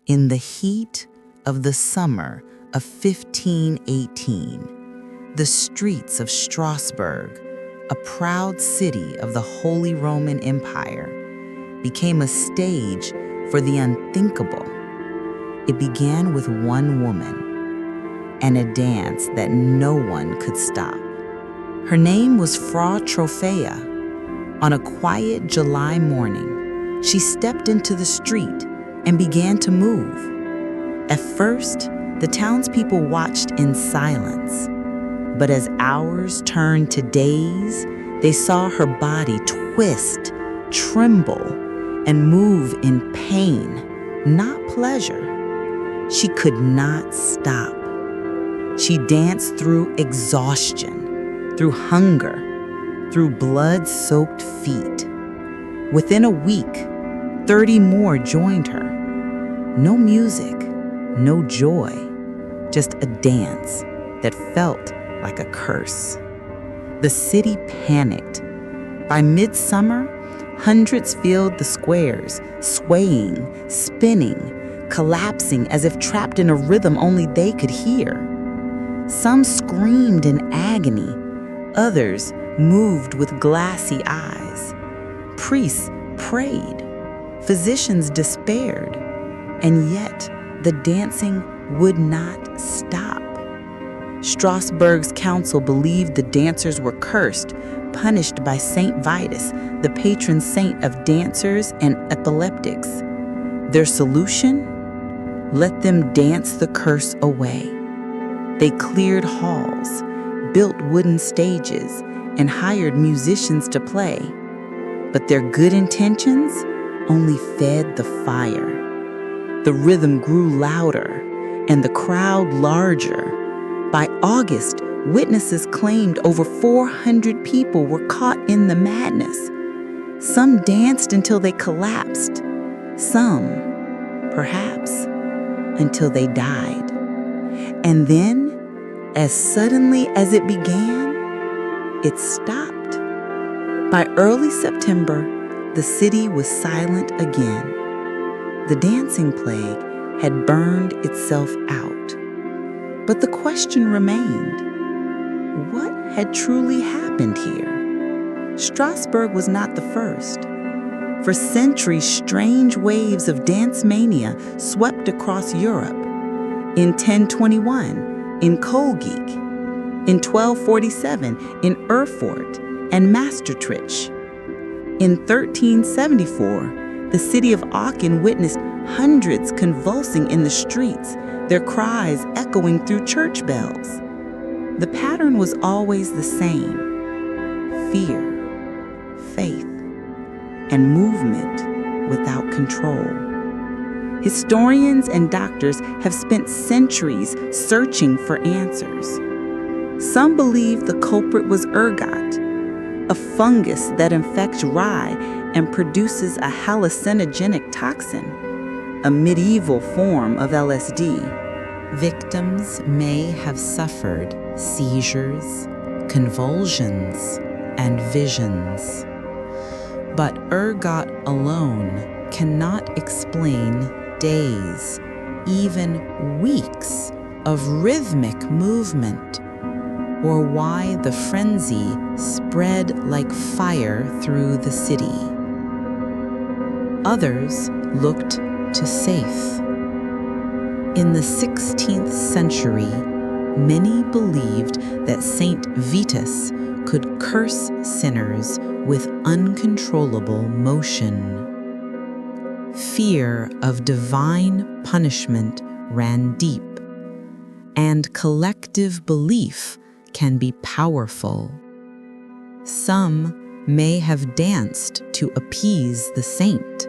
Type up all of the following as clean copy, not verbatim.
In the heat of the summer of 1518, the streets of Strasbourg, a proud city of the Holy Roman Empire, became a stage for the unthinkable. It began with one woman and a dance that no one could stop. Her name was Frau Trophäa. On a quiet July morning, she stepped into the street and began to move. At first, the townspeople watched in silence, but as hours turned to days, they saw her body twist, tremble, and move in pain, not pleasure. She could not stop. She danced through exhaustion, through hunger, through blood-soaked feet. Within a week, 30 more joined her. No music, no joy, just a dance that felt like a curse. The city panicked. By midsummer, hundreds filled the squares, swaying, spinning, collapsing as if trapped in a rhythm only they could hear. Some screamed in agony, others moved with glassy eyes. Priests prayed, physicians despaired, and yet the dancing would not stop. Strasbourg's council believed the dancers were cursed, punished by Saint Vitus, the patron saint of dancers and epileptics. Their solution? Let them dance the curse away. They cleared halls, built wooden stages, and hired musicians to play. But their good intentions only fed the fire. The rhythm grew louder and the crowd larger. By August, witnesses claimed over 400 people were caught in the madness. Some danced until they collapsed. Some, perhaps, until they died. And then, as suddenly as it began, it stopped. By early September, the city was silent again. The dancing plague had burned itself out. But the question remained, what had truly happened here? Strasbourg was not the first. For centuries, strange waves of dance mania swept across Europe. In 1021, in Kolgeek, in 1247, in Erfurt and Maastricht. In 1374, the city of Aachen witnessed hundreds convulsing in the streets, their cries echoing through church bells. The pattern was always the same: fear, faith, and movement without control. Historians and doctors have spent centuries searching for answers. Some believe the culprit was ergot, a fungus that infects rye and produces a hallucinogenic toxin, a medieval form of LSD. Victims may have suffered seizures, convulsions, and visions. But ergot alone cannot explain days, even weeks of rhythmic movement, or why the frenzy spread like fire through the city. Others looked to Saith. In the 16th century, many believed that Saint Vitus could curse sinners with uncontrollable motion. Fear of divine punishment ran deep, and collective belief can be powerful. Some may have danced to appease the saint.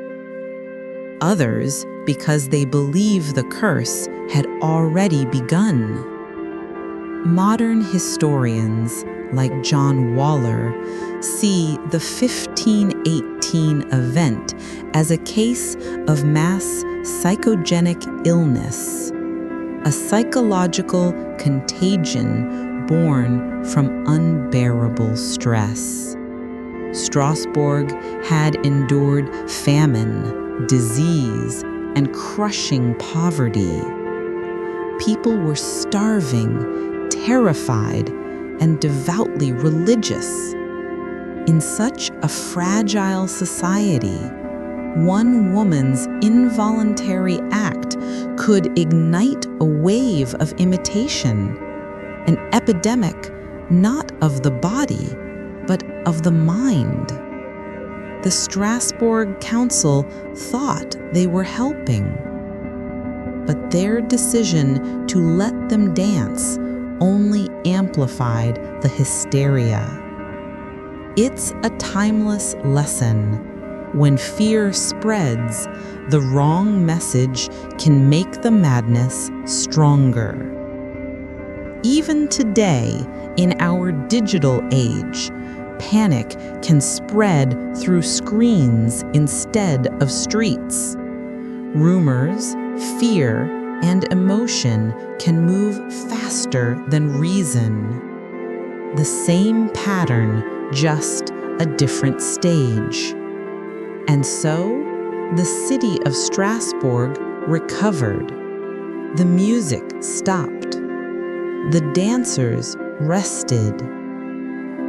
Others because they believe the curse had already begun. Modern historians like John Waller see the 1518 event as a case of mass psychogenic illness, a psychological contagion born from unbearable stress. Strasbourg had endured famine, disease, and crushing poverty. People were starving, terrified, and devoutly religious. In such a fragile society, one woman's involuntary act could ignite a wave of imitation, an epidemic not of the body, but of the mind. The Strasbourg Council thought they were helping, but their decision to let them dance only amplified the hysteria. It's a timeless lesson. When fear spreads, the wrong message can make the madness stronger. Even today, in our digital age, panic can spread through screens instead of streets. Rumors, fear, and emotion can move faster than reason. The same pattern, just a different stage. And so, the city of Strasbourg recovered. The music stopped. The dancers rested.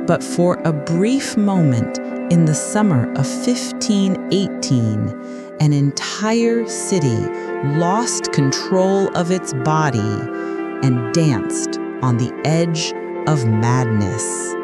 But for a brief moment in the summer of 1518, an entire city lost control of its body and danced on the edge of madness.